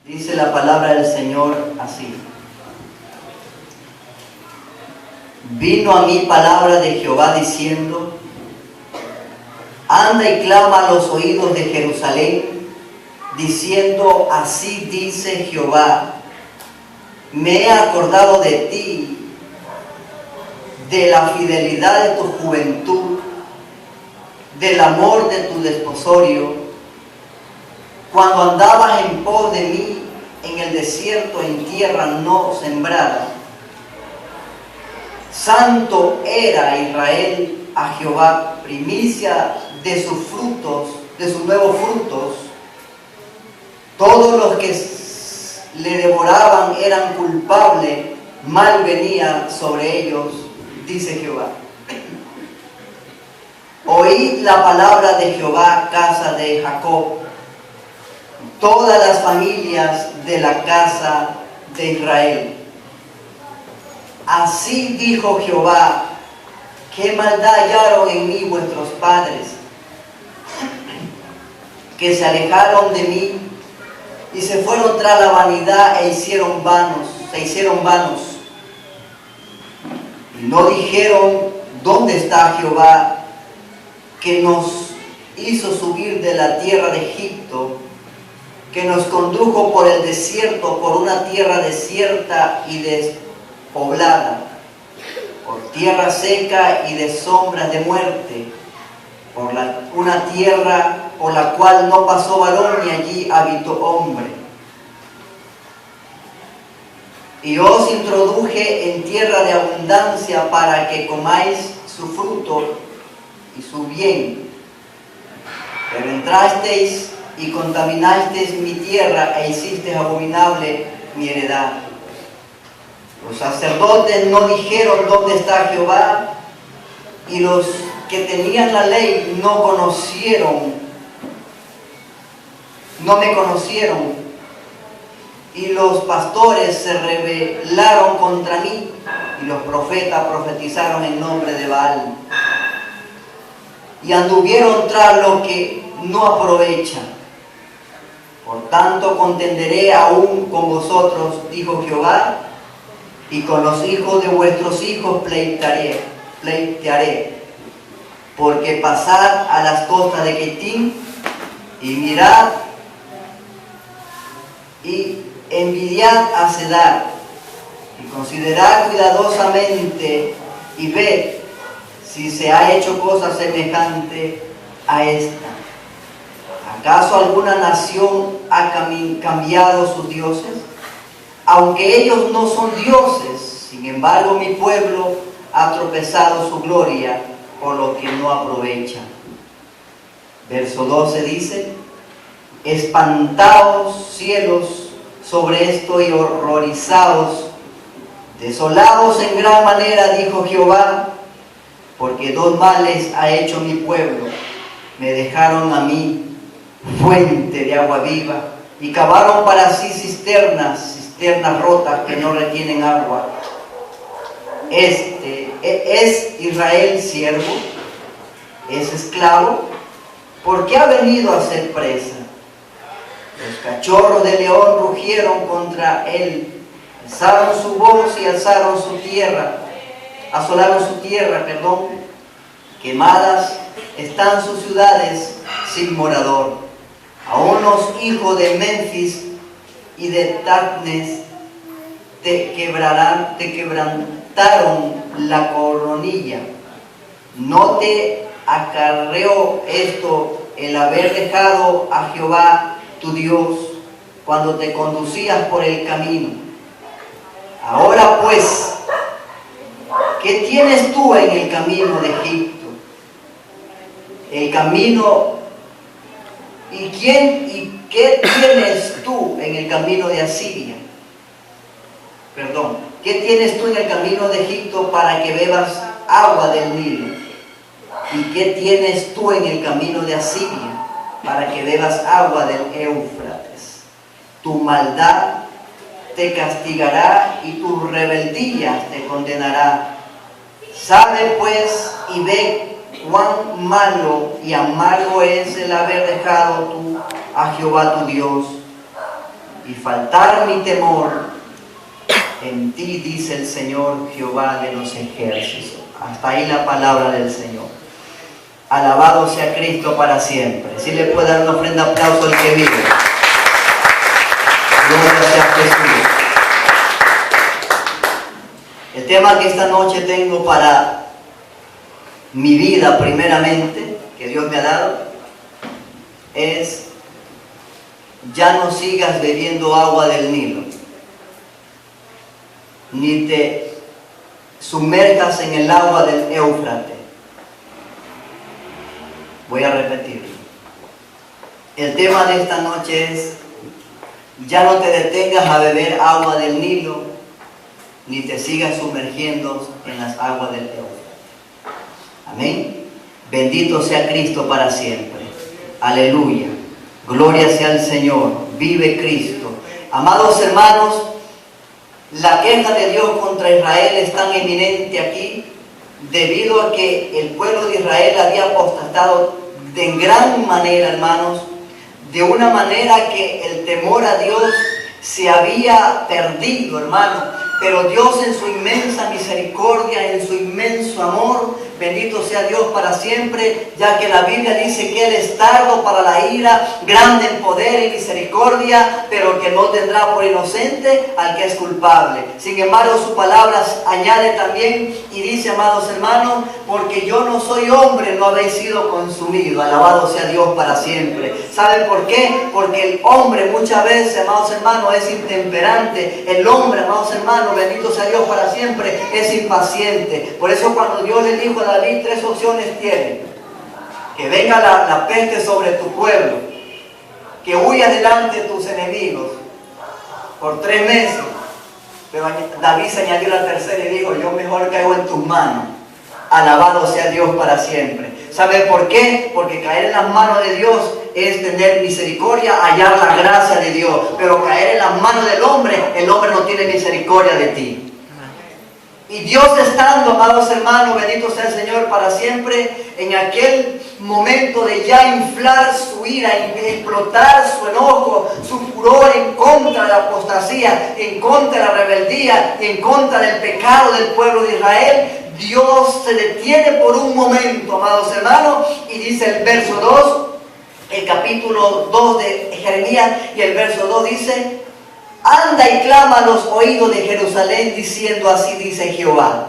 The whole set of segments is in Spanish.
Dice la palabra del Señor así: vino a mí palabra de Jehová diciendo, anda y clama a los oídos de Jerusalén, diciendo, así dice Jehová, me he acordado de ti, de la fidelidad de tu juventud, del amor de tu desposorio, cuando andabas en pos de mí en el desierto, en tierra no sembrada. Santo era Israel a Jehová, primicia de sus frutos, de sus nuevos frutos. Todos los que le devoraban eran culpables, mal venía sobre ellos, dice Jehová. Oíd la palabra de Jehová, casa de Jacob, todas las familias de la casa de Israel. Así dijo Jehová, qué maldad hallaron en mí vuestros padres, que se alejaron de mí y se fueron tras la vanidad se hicieron vanos. Y no dijeron, ¿dónde está Jehová, que nos hizo subir de la tierra de Egipto, que nos condujo por el desierto, por una tierra desierta y despoblada, por tierra seca y de sombras de muerte, por una tierra por la cual no pasó varón ni allí habitó hombre? Y os introduje en tierra de abundancia para que comáis su fruto y su bien. Pero entrasteis y contaminasteis mi tierra e hicisteis abominable mi heredad. Los sacerdotes no dijeron dónde está Jehová, y los que tenían la ley no me conocieron, y los pastores se rebelaron contra mí, y los profetas profetizaron en nombre de Baal, y anduvieron tras lo que no aprovecha. Por tanto contenderé aún con vosotros, dijo Jehová, y con los hijos de vuestros hijos pleitearé, porque pasad a las costas de Quitim y mirad y envidiad a Cedar, y considerad cuidadosamente y ved si se ha hecho cosa semejante a esta. ¿Acaso alguna nación ha cambiado sus dioses? Aunque ellos no son dioses, sin embargo mi pueblo ha tropezado su gloria, por lo que no aprovecha. Verso 12 dice, espantaos cielos sobre esto y horrorizaos, desolados en gran manera, dijo Jehová, porque dos males ha hecho mi pueblo. Me dejaron a mí fuente de agua viva y cavaron para sí cisternas rotas que no retienen agua. ¿Es Israel siervo? ¿Es esclavo? ¿Por qué ha venido a ser presa? Los cachorros de león rugieron contra él, alzaron su voz y asolaron su tierra, quemadas están sus ciudades sin morador. Aún los hijos de Memphis y de Tapnes te quebrantaron la coronilla. ¿No te acarreó esto el haber dejado a Jehová tu Dios cuando te conducías por el camino? Ahora pues, ¿qué tienes tú en el camino de Egipto? El camino, ¿y qué tienes tú en el camino de Asiria? ¿Qué tienes tú en el camino de Egipto para que bebas agua del Nilo? ¿Y qué tienes tú en el camino de Asiria para que bebas agua del Éufrates? Tu maldad te castigará y tu rebeldía te condenará. Sabe pues y ve cuán malo y amargo es el haber dejado tú a Jehová tu Dios. y faltar mi temor en ti, dice el Señor Jehová de los ejércitos. Hasta ahí la palabra del Señor. Alabado sea Cristo para siempre. Si le puede dar una ofrenda, aplauso al que vive. Gloria sea Jesús. El tema que esta noche tengo para mi vida primeramente, que Dios me ha dado, es: ya no sigas bebiendo agua del Nilo, ni te sumerjas en el agua del Éufrates. Voy a repetirlo. El tema de esta noche es: ya no te detengas a beber agua del Nilo, ni te sigas sumergiendo en las aguas del Éufrates. Amén. Bendito sea Cristo para siempre. Aleluya. Gloria sea al Señor. Vive Cristo. Amados hermanos, la queja de Dios contra Israel es tan eminente aquí debido a que el pueblo de Israel había apostatado de gran manera, hermanos, de una manera que el temor a Dios se había perdido, hermanos. Pero Dios, en su inmensa misericordia, en su inmenso amor, bendito sea Dios para siempre, ya que la Biblia dice que Él es tardo para la ira, grande en poder y misericordia, pero que no tendrá por inocente al que es culpable. Sin embargo, su palabra añade también y dice, amados hermanos, porque yo no soy hombre, no habéis sido consumido. Alabado sea Dios para siempre. ¿Saben por qué? Porque el hombre muchas veces, amados hermanos, es intemperante. El hombre, amados hermanos, bendito sea Dios para siempre, es impaciente. Por eso cuando Dios le dijo a David, 3 opciones tiene: que venga la peste sobre tu pueblo, que huya delante de tus enemigos por 3 meses. Pero David se añadió la tercera y dijo: yo mejor caigo en tus manos. Alabado sea Dios para siempre. ¿Sabe por qué? Porque caer en las manos de Dios es tener misericordia, hallar la gracia de Dios. Pero caer en las manos del hombre, el hombre no tiene misericordia de ti. Y Dios estando, amados hermanos, bendito sea el Señor para siempre, en aquel momento de ya inflar su ira, explotar su enojo, su furor en contra de la apostasía, en contra de la rebeldía, en contra del pecado del pueblo de Israel, Dios se detiene por un momento, amados hermanos, y dice el verso 2, el capítulo 2 de Jeremías, y el verso 2 dice: anda y clama a los oídos de Jerusalén, diciendo, así dice Jehová.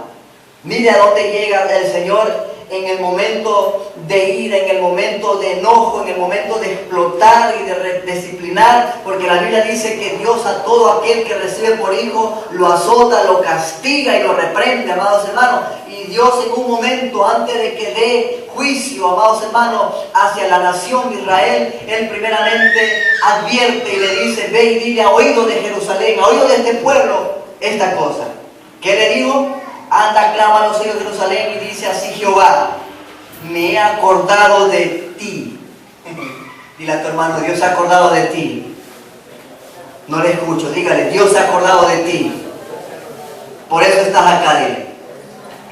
Mire a dónde llega el Señor en el momento de ira, en el momento de enojo, en el momento de explotar y de disciplinar, porque la Biblia dice que Dios a todo aquel que recibe por hijo lo azota, lo castiga y lo reprende, amados hermanos. Y Dios en un momento, antes de que dé juicio, amados hermanos, hacia la nación de Israel, Él primeramente advierte y le dice: ve y dile a oído de Jerusalén, a oído de este pueblo, esta cosa. ¿Qué le digo? Anda, clama a los oídos de Jerusalén y dice, así Jehová, me he acordado de ti. Dile a tu hermano: Dios se ha acordado de ti. No le escucho, dígale: Dios se ha acordado de ti. Por eso estás acá, dile.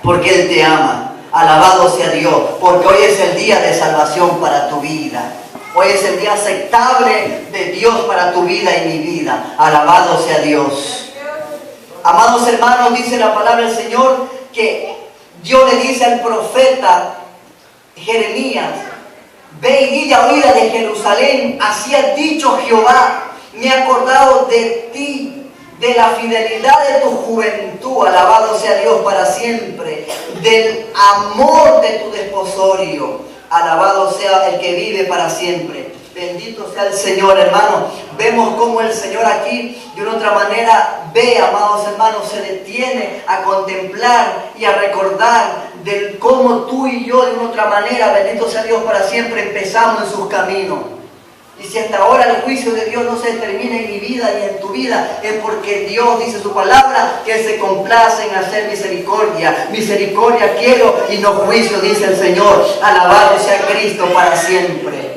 Porque Él te ama. Alabado sea Dios, porque hoy es el día de salvación para tu vida. Hoy es el día aceptable de Dios para tu vida y mi vida. Alabado sea Dios. Amados hermanos, dice la palabra del Señor que Dios le dice al profeta Jeremías: ve y dile a oída de Jerusalén, así ha dicho Jehová, me he acordado de ti, de la fidelidad de tu juventud, alabado sea Dios para siempre, del amor de tu desposorio, alabado sea el que vive para siempre. Bendito sea el Señor, hermano. Vemos cómo el Señor aquí, de una otra manera, ve, amados hermanos, se detiene a contemplar y a recordar de cómo tú y yo, de una otra manera, bendito sea Dios para siempre, empezamos en sus caminos. Y si hasta ahora el juicio de Dios no se termina en mi vida y en tu vida, es porque Dios dice su palabra que se complace en hacer misericordia. Misericordia quiero y no juicio, dice el Señor. Alabado sea Cristo para siempre.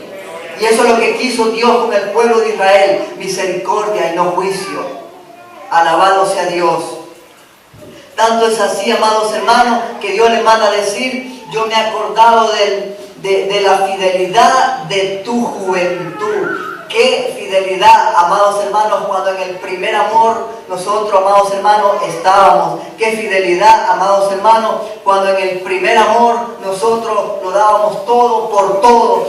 Y eso es lo que quiso Dios con el pueblo de Israel: misericordia y no juicio. Alabado sea Dios. Tanto es así, amados hermanos, que Dios le manda a decir: yo me he acordado de la fidelidad de tu juventud. Qué fidelidad, amados hermanos, cuando en el primer amor nosotros, amados hermanos, estábamos. Qué fidelidad, amados hermanos, cuando en el primer amor nosotros lo dábamos todo por todo,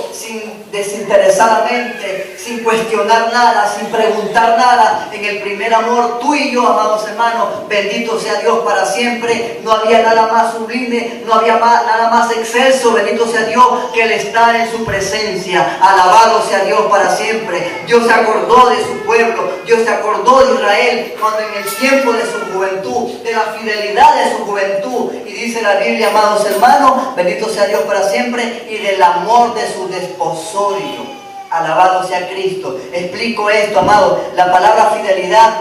desinteresadamente, sin cuestionar nada, sin preguntar nada. En el primer amor, tú y yo, amados hermanos, bendito sea Dios para siempre. No había nada más sublime, no había nada más excelso, bendito sea Dios, que el estar en su presencia. Alabado sea Dios para siempre. Dios se acordó de su pueblo, Dios se acordó de Israel cuando en el tiempo de su juventud, de la fidelidad de su juventud, y dice la Biblia, amados hermanos, bendito sea Dios para siempre, y del amor de su desposorio. Alabado sea Cristo. Explico esto, amado. La palabra fidelidad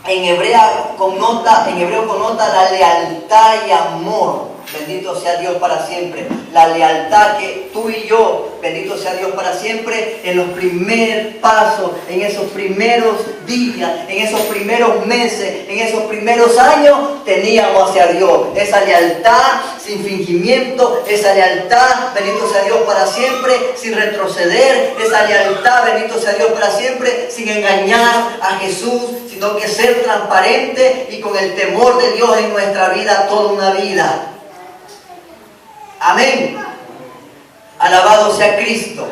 en hebreo connota la lealtad y amor. Bendito sea Dios para siempre. La lealtad que tú y yo, bendito sea Dios para siempre, en los primeros pasos, en esos primeros días, en esos primeros meses, en esos primeros años, teníamos hacia Dios. Esa lealtad sin fingimiento, esa lealtad, bendito sea Dios para siempre, sin retroceder, esa lealtad, bendito sea Dios para siempre, sin engañar a Jesús, sino que ser transparente y con el temor de Dios en nuestra vida, toda una vida. Amén. Alabado sea Cristo.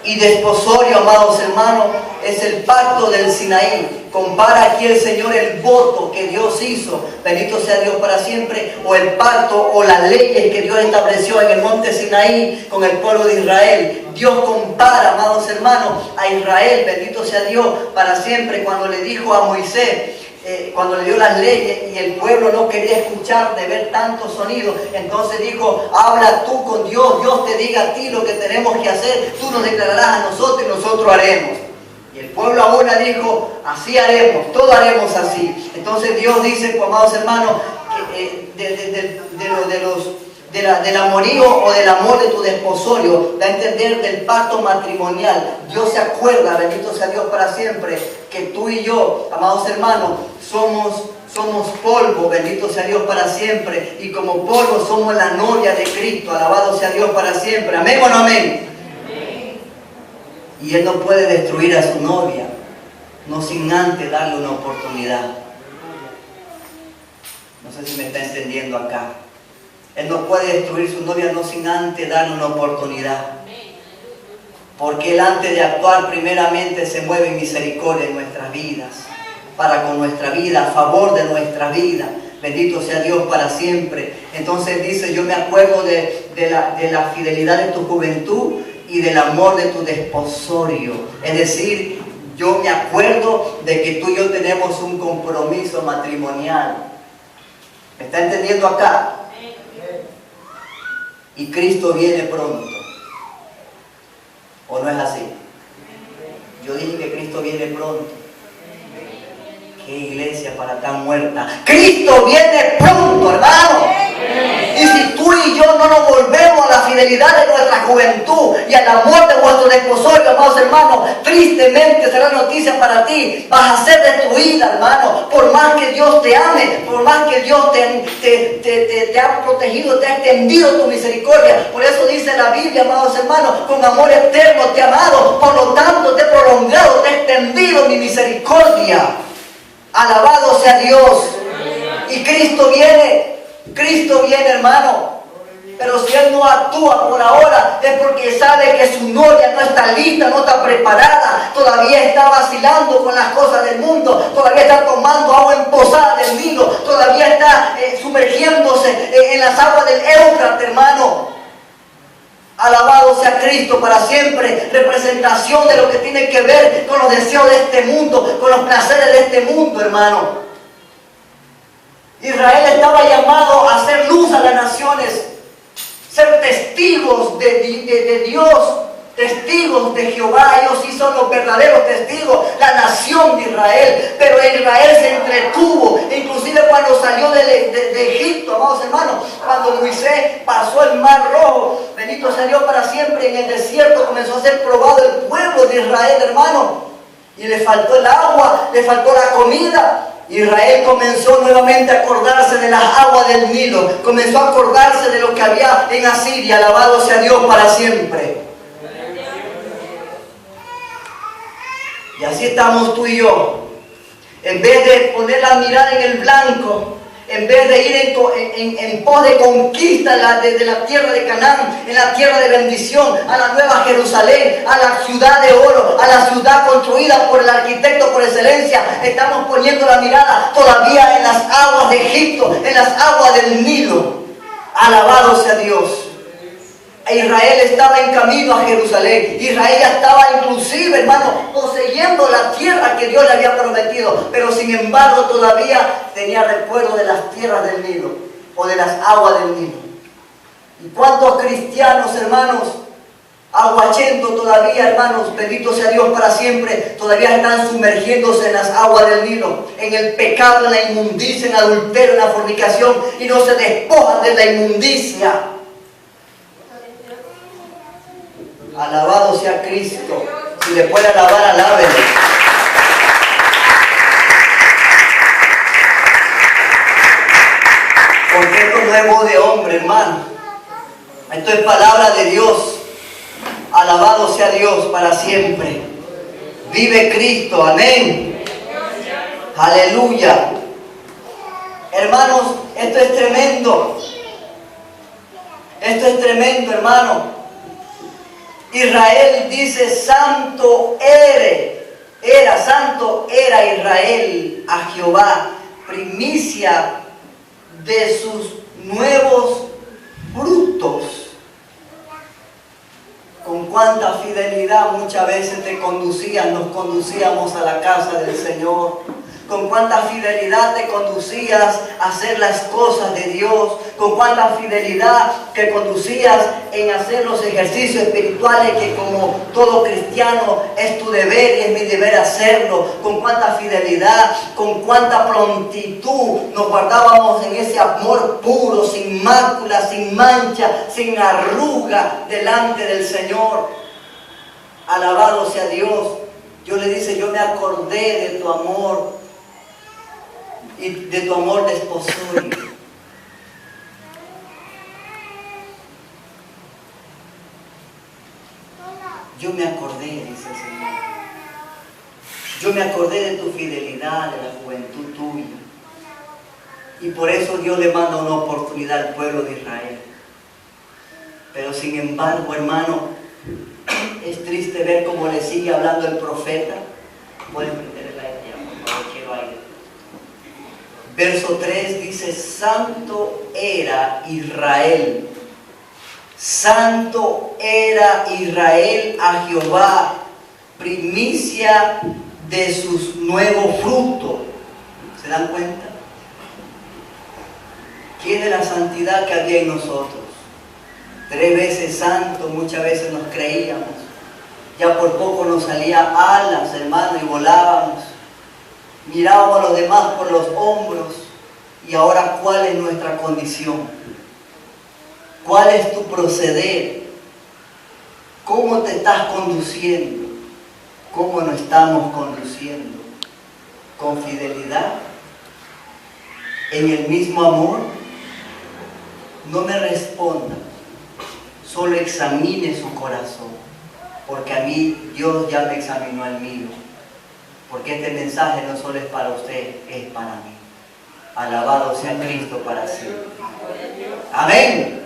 Y desposorio, amados hermanos, es el pacto del Sinaí. Compara aquí el Señor el voto que Dios hizo, bendito sea Dios para siempre, o el pacto o las leyes que Dios estableció en el monte Sinaí con el pueblo de Israel. Dios compara, amados hermanos, a Israel, bendito sea Dios para siempre, cuando le dijo a Moisés, cuando le dio las leyes y el pueblo no quería escuchar de ver tantos sonidos, entonces dijo, habla tú con Dios, Dios te diga a ti lo que tenemos que hacer, tú nos declararás a nosotros y nosotros haremos. Y el pueblo ahora dijo, así haremos, todo haremos así. Entonces Dios dice, pues, amados hermanos, del amorío o del amor de tu desposorio, da a entender del pacto matrimonial. Dios se acuerda, bendito sea Dios para siempre, que tú y yo, amados hermanos, somos polvo, bendito sea Dios para siempre, y como polvo somos la novia de Cristo, alabado sea Dios para siempre. ¿Amén o no amén? Amén. Y Él no puede destruir a su novia, no sin antes darle una oportunidad. No sé si me está entendiendo acá. Él no puede destruir su novia no sin antes darle una oportunidad. Porque Él antes de actuar primeramente se mueve en misericordia en nuestras vidas. Para con nuestra vida, a favor de nuestra vida. Bendito sea Dios para siempre. Entonces dice, yo me acuerdo de la fidelidad de tu juventud y del amor de tu desposorio. Es decir, yo me acuerdo de que tú y yo tenemos un compromiso matrimonial. ¿Me está entendiendo acá? Y Cristo viene pronto. ¿O no es así? Yo dije que Cristo viene pronto. ¡Qué iglesia para tan muerta! ¡Cristo viene pronto, hermano! Y si tú y yo no nos volvemos a la fidelidad de nuestra juventud y al amor de vuestro desposorio, amados hermanos, tristemente será noticia para ti. Vas a ser destruida, hermano. Por más que Dios te ame, por más que Dios te ha protegido, te ha extendido tu misericordia. Por eso dice la Biblia, amados hermanos, con amor eterno te he amado, por lo tanto te he prolongado, te he extendido mi misericordia. Alabado sea Dios. Y Cristo viene, hermano. Pero si Él no actúa por ahora, es porque sabe que su novia no está lista, no está preparada, todavía está vacilando con las cosas del mundo, todavía está tomando agua emposada del Nilo, todavía está sumergiéndose en las aguas del Éufrates, hermano. Alabado sea Cristo para siempre, representación de lo que tiene que ver con los deseos de este mundo, con los placeres de este mundo, hermano. Israel estaba llamado a hacer luz a las naciones, ser testigos de Dios, testigos de Jehová. Ellos sí son los verdaderos testigos, la nación de Israel. Pero Israel se entretuvo, inclusive cuando salió de Egipto, amados hermanos, cuando Moisés pasó el mar rojo, bendito sea Dios para siempre, en el desierto comenzó a ser probado el pueblo de Israel, hermano, y le faltó el agua, le faltó la comida. Israel comenzó nuevamente a acordarse de las aguas del Nilo, comenzó a acordarse de lo que había en Asiria. Alabado sea Dios para siempre. Y así estamos tú y yo. En vez de poner la mirada en el blanco, en vez de ir en pos de conquista de la tierra de Canaán, en la tierra de bendición, a la nueva Jerusalén, a la ciudad de oro, a la ciudad construida por el arquitecto por excelencia, estamos poniendo la mirada todavía en las aguas de Egipto, en las aguas del Nilo. Alabado sea Dios. Israel estaba en camino a Jerusalén. Israel ya estaba inclusive, hermano, poseyendo la tierra que Dios le había prometido. Pero sin embargo todavía tenía recuerdo de las tierras del Nilo o de las aguas del Nilo. ¿Y cuántos cristianos, hermanos, aguachentos todavía, hermanos, bendito sea Dios para siempre, todavía están sumergiéndose en las aguas del Nilo, en el pecado, en la inmundicia, en el adulterio, en la fornicación, y no se despojan de la inmundicia? Alabado sea Cristo. Si le puede alabar, alábele. Porque esto no es voz de hombre, hermano. Esto es palabra de Dios. Alabado sea Dios para siempre. Vive Cristo, amén. Aleluya. Hermanos, esto es tremendo. Esto es tremendo, hermano. Israel dice, santo era Israel a Jehová, primicia de sus nuevos frutos. Con cuánta fidelidad muchas veces nos conducíamos a la casa del Señor. Con cuánta fidelidad te conducías a hacer las cosas de Dios. Con cuánta fidelidad te conducías en hacer los ejercicios espirituales que como todo cristiano es tu deber y es mi deber hacerlo. Con cuánta fidelidad, con cuánta prontitud nos guardábamos en ese amor puro, sin mácula, sin mancha, sin arruga delante del Señor. Alabado sea Dios. Dios le dice, yo me acordé de tu amor y de tu amor desposorio. Yo me acordé, dice el Señor. Yo me acordé de tu fidelidad, de la juventud tuya. Y por eso Dios le manda una oportunidad al pueblo de Israel. Pero sin embargo, hermano, es triste ver cómo le sigue hablando el profeta. Pueden prender el aire ya, por favor, quiero aire. Verso 3 dice, santo era Israel. Santo era Israel a Jehová, primicia de sus nuevos frutos. ¿Se dan cuenta? ¿Quién es la santidad que había en nosotros? 3 veces santo, muchas veces nos creíamos. Ya por poco nos salía alas, hermano, y volábamos. Mirábamos a los demás por los hombros. Y ahora, ¿cuál es nuestra condición? ¿Cuál es tu proceder? ¿Cómo te estás conduciendo? ¿Cómo nos estamos conduciendo? ¿Con fidelidad? ¿En el mismo amor? No me responda. Solo examine su corazón. Porque a mí, Dios ya me examinó el mío. Porque este mensaje no solo es para usted, es para mí. Alabado sea Cristo para siempre. Amén.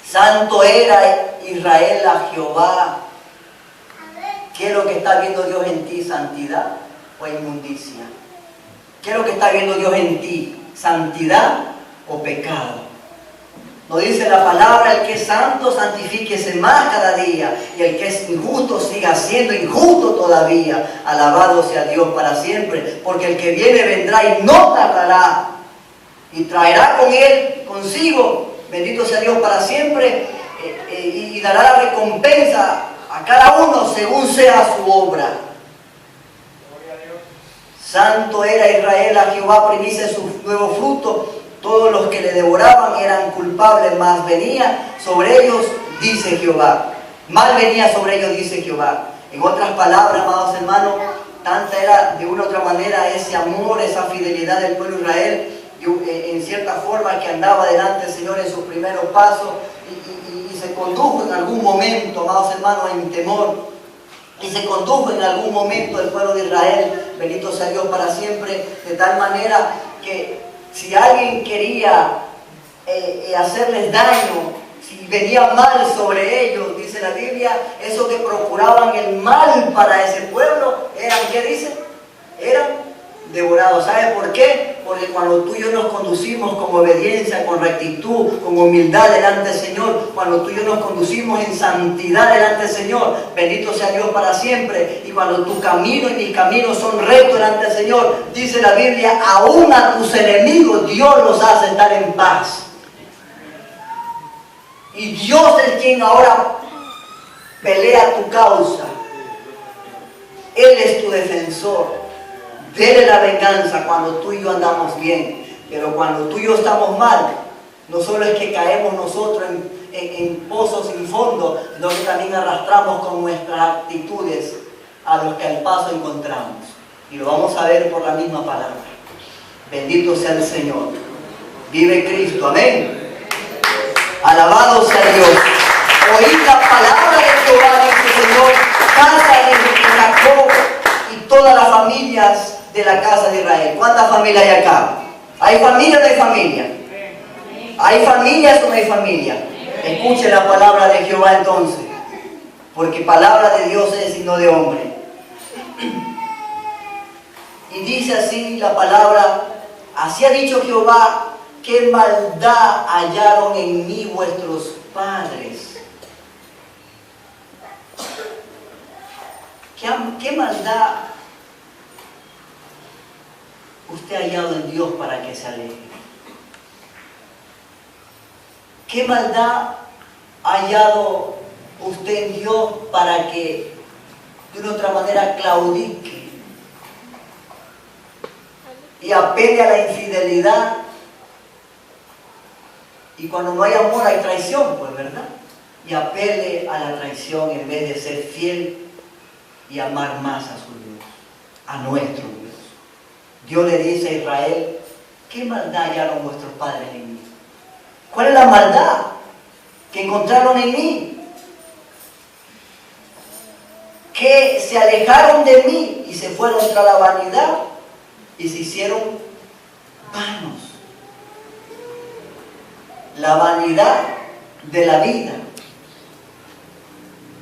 Santo era Israel a Jehová. ¿Qué es lo que está viendo Dios en ti? ¿Santidad o inmundicia? ¿Qué es lo que está viendo Dios en ti? ¿Santidad o pecado? Nos dice la palabra, el que es santo, santifíquese más cada día. Y el que es injusto, siga siendo injusto todavía. Alabado sea Dios para siempre. Porque el que viene vendrá y no tardará. Y traerá con él, consigo, bendito sea Dios para siempre, y dará la recompensa a cada uno según sea su obra. Santo era Israel a Jehová, primicia de sus nuevos frutos. Todos los que le devoraban eran culpables, mas venía sobre ellos, dice Jehová. Mal venía sobre ellos, dice Jehová. En otras palabras, amados hermanos, tanta era de una u otra manera ese amor, esa fidelidad del pueblo de Israel, en cierta forma que andaba delante del Señor en sus primeros pasos y se condujo en algún momento, amados hermanos, en temor. y se condujo en algún momento el pueblo de Israel, bendito sea Dios para siempre, de tal manera que si alguien quería hacerles daño, si venía mal sobre ellos, dice la Biblia, esos que procuraban el mal para ese pueblo, eran, ¿qué dice? Eran devorados. ¿Sabe por qué? Porque cuando tú y yo nos conducimos con obediencia, con rectitud, con humildad delante del Señor, cuando tú y yo nos conducimos en santidad delante del Señor, bendito sea Dios para siempre, y cuando tu camino y mis caminos son rectos delante del Señor, dice la Biblia, aún a tus enemigos Dios los hace estar en paz. Y Dios es quien ahora pelea tu causa. Él es tu defensor. Dele la venganza cuando tú y yo andamos bien. Pero cuando tú y yo estamos mal, no solo es que caemos nosotros en pozos sin fondo, sino que también arrastramos con nuestras actitudes a los que al paso encontramos. Y lo vamos a ver por la misma palabra. Bendito sea el Señor. Vive Cristo. Amén. Alabado sea Dios. Oíd la palabra de Jehová, dice el Señor, casa de Jacob y todas las familias de la casa de Israel. ¿Cuántas familias hay acá? ¿Hay familia o no hay familia? ¿Hay familias o no hay familia? Escuche la palabra de Jehová entonces, porque palabra de Dios es y no de hombre. Y dice así la palabra, así ha dicho Jehová, qué maldad hallaron en mí vuestros padres. ¿Qué maldad usted ha hallado en Dios para que se aleje? ¿Qué maldad ha hallado usted en Dios para que de una otra manera claudique y apele a la infidelidad? Y cuando no hay amor hay traición, pues, ¿verdad? Y apele a la traición en vez de ser fiel y amar más a su Dios, a nuestro Dios. Dios le dice a Israel, ¿qué maldad hallaron vuestros padres en mí? ¿Cuál es la maldad que encontraron en mí? Que se alejaron de mí y se fueron tras la vanidad y se hicieron vanos. La vanidad de la vida,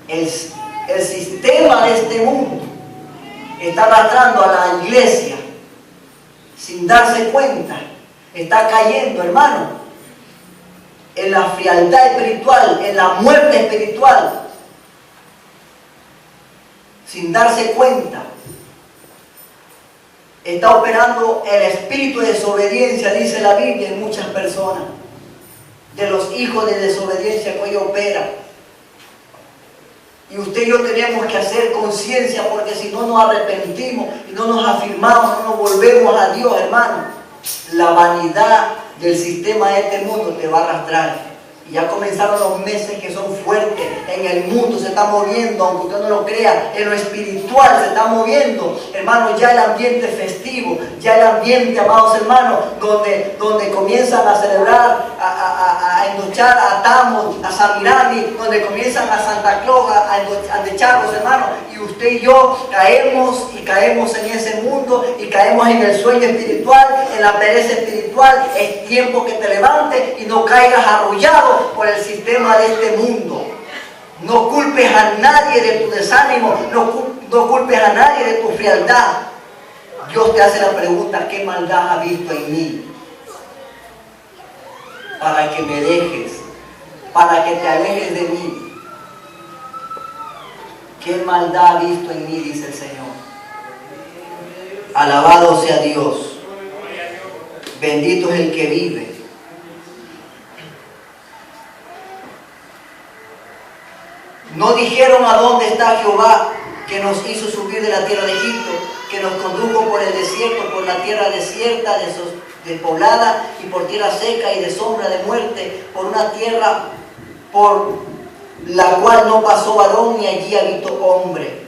el sistema de este mundo está arrastrando a la iglesia sin darse cuenta, está cayendo, hermano, en la frialdad espiritual, en la muerte espiritual, sin darse cuenta. Está operando el espíritu de desobediencia, dice la Biblia, en muchas personas. De los hijos de desobediencia que hoy opera. Y usted y yo tenemos que hacer conciencia, porque si no nos arrepentimos y no nos afirmamos, no nos volvemos a Dios, hermano, la vanidad del sistema de este mundo te va a arrastrar. Y ya comenzaron los meses que son fuertes. En el mundo se está moviendo, aunque usted no lo crea, en lo espiritual se está moviendo, hermano, ya el ambiente festivo, ya el ambiente, amados hermanos, donde comienzan a celebrar, a endochar a Tamo, a Samirani, donde comienzan a Santa Claus, a endecharlos, hermanos, y usted y yo caemos en ese mundo y caemos en el sueño espiritual, en la pereza espiritual. Es tiempo que te levantes y no caigas arrullado por el sistema de este mundo. No culpes a nadie de tu desánimo, no culpes a nadie de tu frialdad. Dios te hace la pregunta, ¿qué maldad has visto en mí? Para que me dejes, para que te alejes de mí. ¿Qué maldad has visto en mí? Dice el Señor. Alabado sea Dios. Bendito es el que vive. No dijeron a dónde está Jehová, que nos hizo subir de la tierra de Egipto, que nos condujo por el desierto, por la tierra desierta, despoblada, y por tierra seca y de sombra de muerte, por una tierra por la cual no pasó varón ni allí habitó hombre.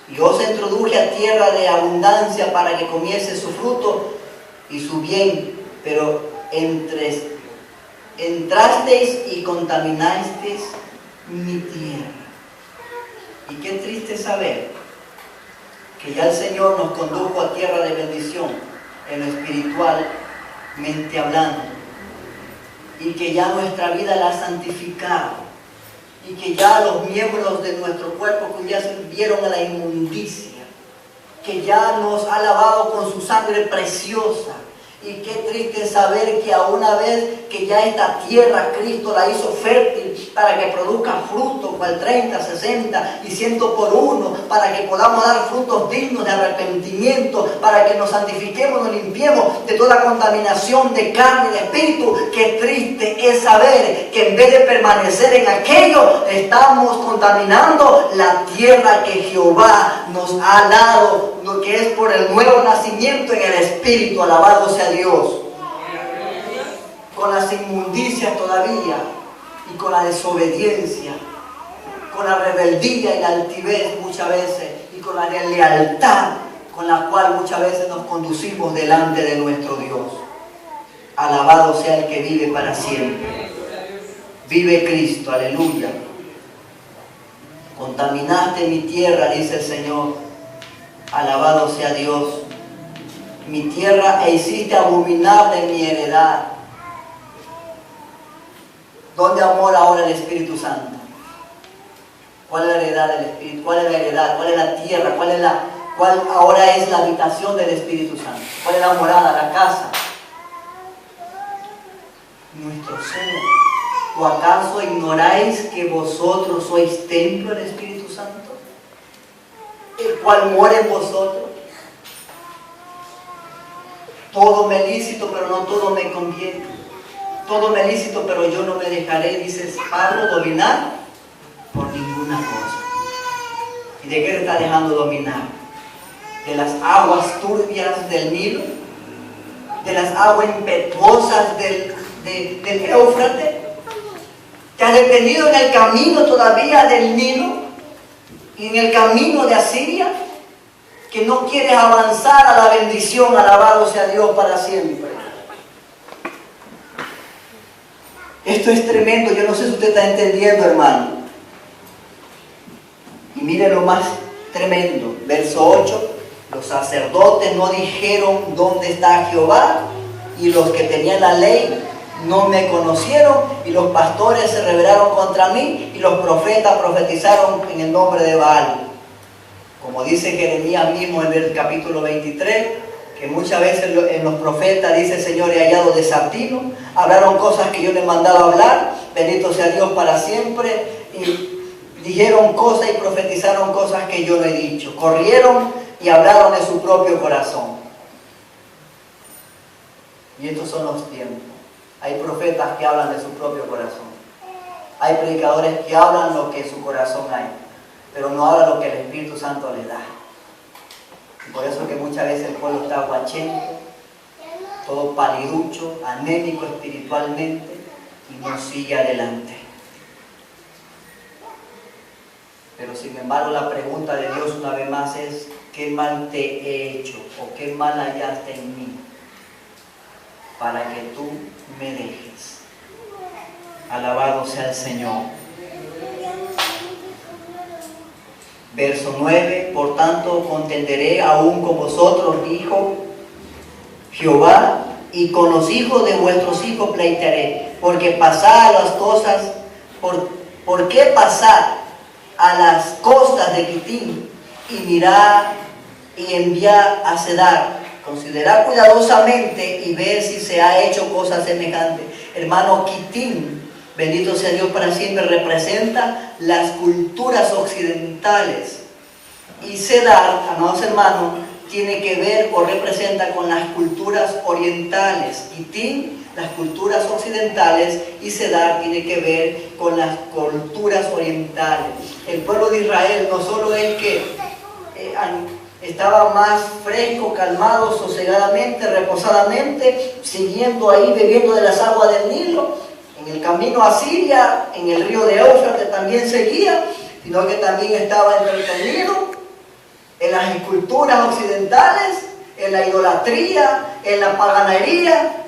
Y os introduje a tierra de abundancia para que comiese su fruto y su bien, pero entrasteis y contaminasteis mi tierra. Y qué triste saber que ya el Señor nos condujo a tierra de bendición, en lo espiritualmente hablando, y que ya nuestra vida la ha santificado, y que ya los miembros de nuestro cuerpo que ya se vieron a la inmundicia, que ya nos ha lavado con su sangre preciosa. Y qué triste saber que a una vez que ya esta tierra Cristo la hizo fértil para que produzca frutos, cual 30, 60 y 100 por uno, para que podamos dar frutos dignos de arrepentimiento, para que nos santifiquemos, nos limpiemos de toda contaminación de carne y de espíritu. Qué triste es saber que en vez de permanecer en aquello, estamos contaminando la tierra que Jehová nos ha dado, lo que es por el nuevo nacimiento en el Espíritu. Alabado sea Dios. Con las inmundicias todavía, y con la desobediencia, con la rebeldía y la altivez muchas veces, y con la deslealtad con la cual muchas veces nos conducimos delante de nuestro Dios. Alabado sea el que vive para siempre. Vive Cristo, aleluya. Contaminaste mi tierra, dice el Señor. Alabado sea Dios. Mi tierra e hiciste abominable mi heredad. ¿Dónde mora ahora el Espíritu Santo? ¿Cuál es la heredad del Espíritu? ¿Cuál es la heredad? ¿Cuál es la tierra? ¿Cuál ahora es la habitación del Espíritu Santo? ¿Cuál es la morada, la casa? Nuestro ser. ¿O acaso ignoráis que vosotros sois templo del Espíritu Santo, el cual mora en vosotros? Todo me es lícito, pero no todo me conviene. Todo me es lícito, pero yo no me dejaré, dice Pablo, dominar por ninguna cosa. ¿Y de qué te está dejando dominar? ¿De las aguas turbias del Nilo? ¿De las aguas impetuosas del Éufrates? ¿Te has detenido en el camino todavía del Nilo? ¿Y en el camino de Asiria? Que no quieres avanzar a la bendición. Alabado sea Dios para siempre. Esto es tremendo. Yo no sé si usted está entendiendo, hermano. Y mire lo más tremendo. Verso 8. Los sacerdotes no dijeron dónde está Jehová, y los que tenían la ley no me conocieron, y los pastores se rebelaron contra mí, y los profetas profetizaron en el nombre de Baal. Como dice Jeremías mismo en el capítulo 23, que muchas veces en los profetas dice el Señor: he hallado desatino, hablaron cosas que yo les mandaba hablar, bendito sea Dios para siempre, y dijeron cosas y profetizaron cosas que yo no he dicho, corrieron y hablaron de su propio corazón. Y estos son los tiempos. Hay profetas que hablan de su propio corazón, hay predicadores que hablan lo que en su corazón hay, pero no hablan lo que el Espíritu Santo les da. Y por eso es que muchas veces el pueblo está guachento, todo paliducho, anémico espiritualmente, y no sigue adelante. Pero sin embargo la pregunta de Dios una vez más es: ¿qué mal te he hecho? ¿O qué mal hallaste en mí para que tú me dejes? Alabado sea el Señor. Verso 9. Por tanto contenderé aún con vosotros, dijo Jehová, y con los hijos de vuestros hijos pleitearé, porque pasad a las cosas, ¿por qué pasar a las costas de Quitim y mirar y enviar a Cedar? Considerad cuidadosamente y ver si se ha hecho cosa semejante. Hermano, Quitim, bendito sea Dios para siempre, representa las culturas occidentales. Y Cedar, amados hermanos, tiene que ver o representa con las culturas orientales. Quitim, las culturas occidentales, y Cedar tiene que ver con las culturas orientales. El pueblo de Israel no solo es que estaba más fresco, calmado, sosegadamente, reposadamente, siguiendo ahí, bebiendo de las aguas del Nilo, en el camino a Siria, en el río de Éufrates también seguía, sino que también estaba entretenido en las esculturas occidentales, en la idolatría, en la paganería,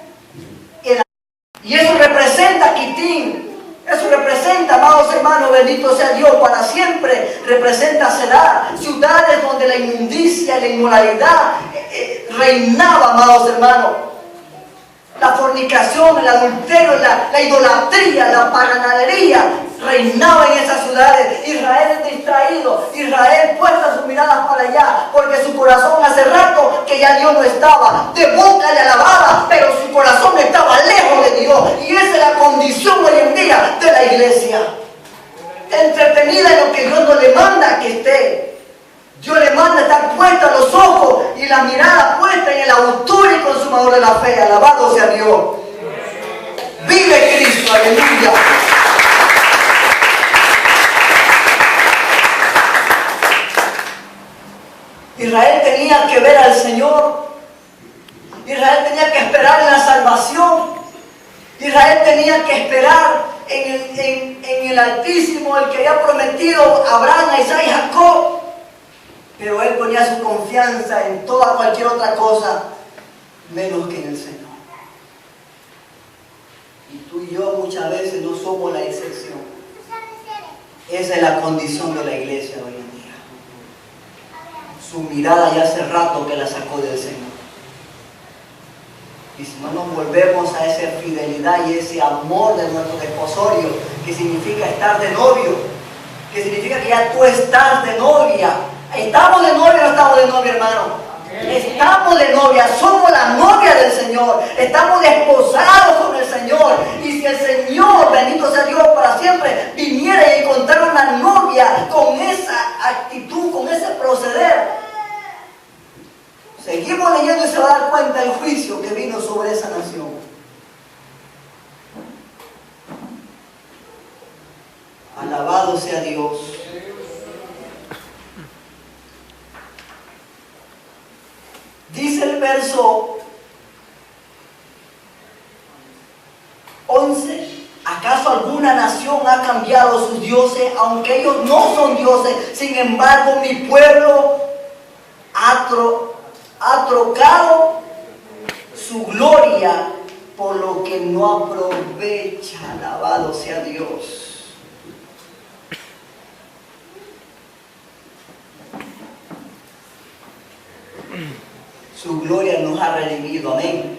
y eso representa Quitim. Eso representa, amados hermanos, bendito sea Dios, para siempre representa Sedar, ciudades donde la inmundicia y la inmoralidad reinaba, amados hermanos. La fornicación, el adulterio, la idolatría, la paganería reinaba en esas ciudades. Israel es distraído, Israel puesta sus miradas para allá, porque su corazón hace rato que ya Dios no estaba. De boca le alababa, pero su corazón estaba lejos de Dios. Y esa es la condición hoy en día de la iglesia. Entretenida en lo que Dios no le manda que esté. Dios le manda estar puestos los ojos y la mirada puesta en el autor y consumador de la fe. Alabado sea Dios. Vive Cristo, aleluya. Israel tenía que ver al Señor. Israel tenía que esperar en la salvación. Israel tenía que esperar en el Altísimo, el que había prometido a Abraham, a Isaac y a Jacob. Pero él ponía su confianza en toda cualquier otra cosa, menos que en el Señor. Y tú y yo muchas veces no somos la excepción. Esa es la condición de la iglesia hoy en día. Su mirada ya hace rato que la sacó del Señor. Y si no nos volvemos a esa fidelidad y ese amor de nuestro desposorio, que significa estar de novio, que significa que ya tú estás de novia. ¿Estamos de novia o no estamos de novia, hermano? Estamos de novia, somos la novia del Señor, estamos desposados con el Señor. Y si el Señor, bendito sea Dios para siempre, viniera y encontrara una novia con esa actitud, con ese proceder, seguimos leyendo y se va a dar cuenta del juicio que vino sobre esa nación. Alabado sea Dios. Dice el verso 11, ¿acaso alguna nación ha cambiado sus dioses, aunque ellos no son dioses? Sin embargo, mi pueblo ha trocado su gloria por lo que no aprovecha. Alabado sea Dios. Su gloria nos ha redimido, amén.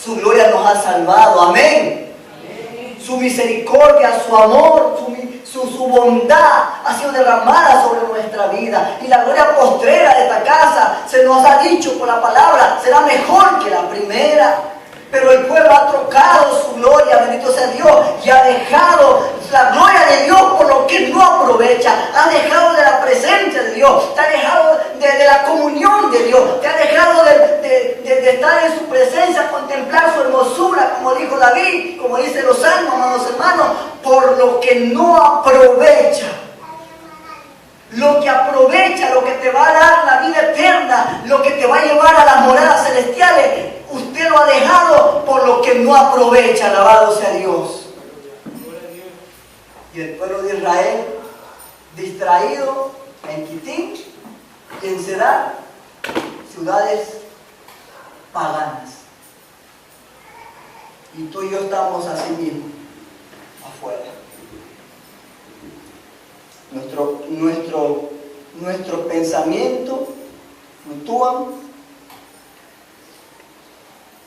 Su gloria nos ha salvado, amén. Su misericordia, su amor, su bondad ha sido derramada sobre nuestra vida. Y la gloria postrera de esta casa, se nos ha dicho por la palabra, será mejor que la primera. Pero el pueblo ha trocado su gloria, bendito sea Dios, y ha dejado la gloria de Dios por lo que no aprovecha. Ha dejado de la presencia de Dios, te ha dejado de la comunión de Dios, te ha dejado de estar en su presencia, contemplar su hermosura, como dijo David, como dicen los salmos, amados hermanos, por lo que no aprovecha. Lo que aprovecha, lo que te va a dar la vida eterna, lo que te va a llevar a las moradas celestiales, usted lo ha dejado por lo que no aprovecha. Alabado sea Dios. Y el pueblo de Israel, distraído en Quitín y en Sedar, ciudades paganas. Y tú y yo estamos así mismo, afuera. Nuestro pensamiento fluctúan,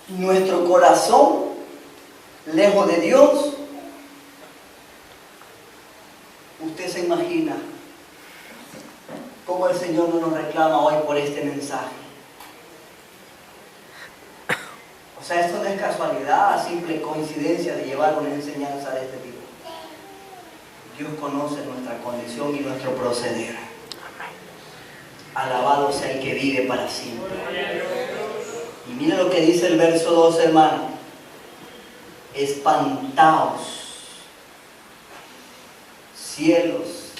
nuestro corazón lejos de Dios. Usted se imagina cómo el Señor no nos reclama hoy por este mensaje. O sea, esto no es casualidad, simple coincidencia de llevar una enseñanza de este tipo. Dios conoce nuestra condición y nuestro proceder. Alabado sea el que vive para siempre. Y mira lo que dice el verso 12, hermano. Espantaos, cielos,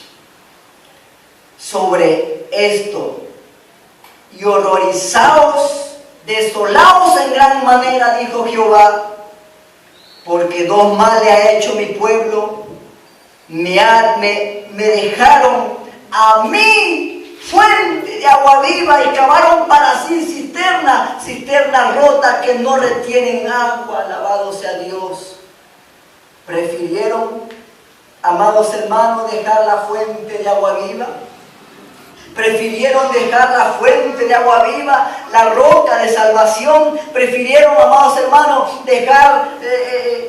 sobre esto, y horrorizaos, desolaos en gran manera, dijo Jehová, porque dos males ha hecho mi pueblo. Me dejaron a mí fuente de agua viva y cavaron para sí cisternas rotas que no retienen agua. Alabado sea Dios. Prefirieron, amados hermanos, dejar la fuente de agua viva. Prefirieron dejar la fuente de agua viva, la roca de salvación. Prefirieron, amados hermanos, dejar,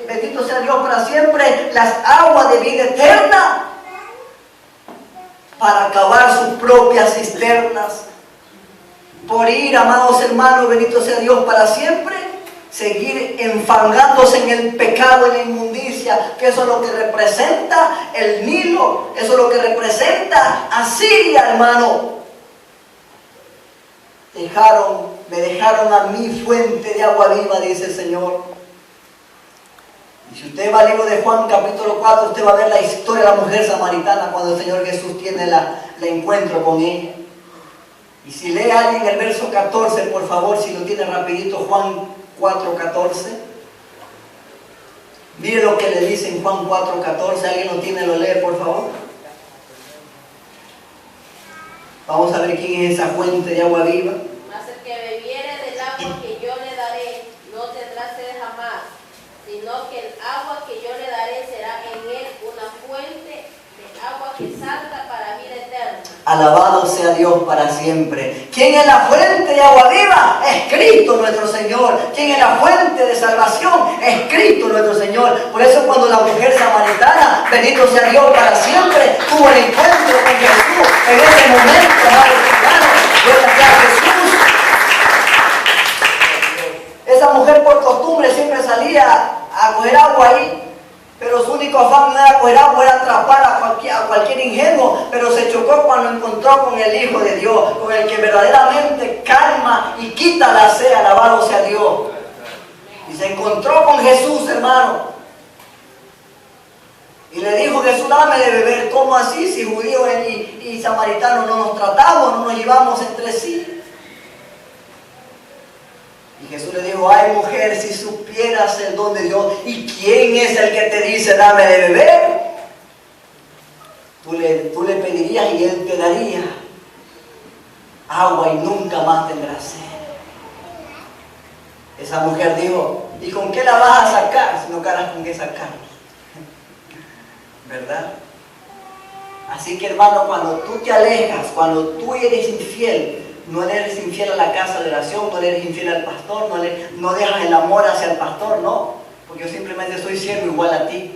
bendito sea Dios para siempre, las aguas de vida eterna para cavar sus propias cisternas. Por ir, amados hermanos, bendito sea Dios para siempre, seguir enfangándose en el pecado, en la inmundicia, que eso es lo que representa el Nilo, eso es lo que representa Asiria, hermano. Me dejaron a mí fuente de agua viva, dice el Señor. Y si usted va al libro de Juan capítulo 4, usted va a ver la historia de la mujer samaritana cuando el Señor Jesús tiene el encuentro con ella. Y si lee alguien el verso 14, por favor, si lo tiene rapidito, Juan 4:14. Mire lo que le dice en Juan 4:14. ¿Alguien lo tiene? Lo lee, por favor. Vamos a ver quién es esa fuente de agua viva. Mas el que bebiere del agua que yo le daré no tendrá sed jamás, sino que el agua que yo le daré será en él una fuente de agua que salta para vida eterna. Alabado sea Dios para siempre. ¿Quién es la fuente de agua viva? Es Cristo nuestro Señor. ¿Quién es la fuente de salvación? Es Cristo nuestro Señor. Por eso cuando la mujer samaritana, bendito sea Dios para siempre, tuvo el encuentro con Jesús en ese momento, amado hermano, gloria a Jesús. Esa mujer por costumbre siempre salía a coger agua ahí, pero su único afán no era coger agua, era atrapar a cualquier ingenuo, pero se chocó cuando encontró con el Hijo de Dios, con el que verdaderamente calma y quita la sed, alabado sea Dios. Y se encontró con Jesús, hermano. Y le dijo Jesús, dame de beber. ¿Cómo así? Si judíos y samaritanos no nos tratamos, no nos llevamos entre sí. Y Jesús le dijo, ay mujer, si supieras el don de Dios, ¿y quién es el que te dice dame de beber? Tú le pedirías y él te daría agua y nunca más tendrás sed. Esa mujer dijo, ¿y con qué la vas a sacar si no ganas con qué sacar? ¿Verdad? Así que hermano, cuando tú te alejas, cuando tú eres infiel, no eres infiel a la casa de oración, no eres infiel al pastor, no dejas el amor hacia el pastor, no, porque yo simplemente soy siervo igual a ti.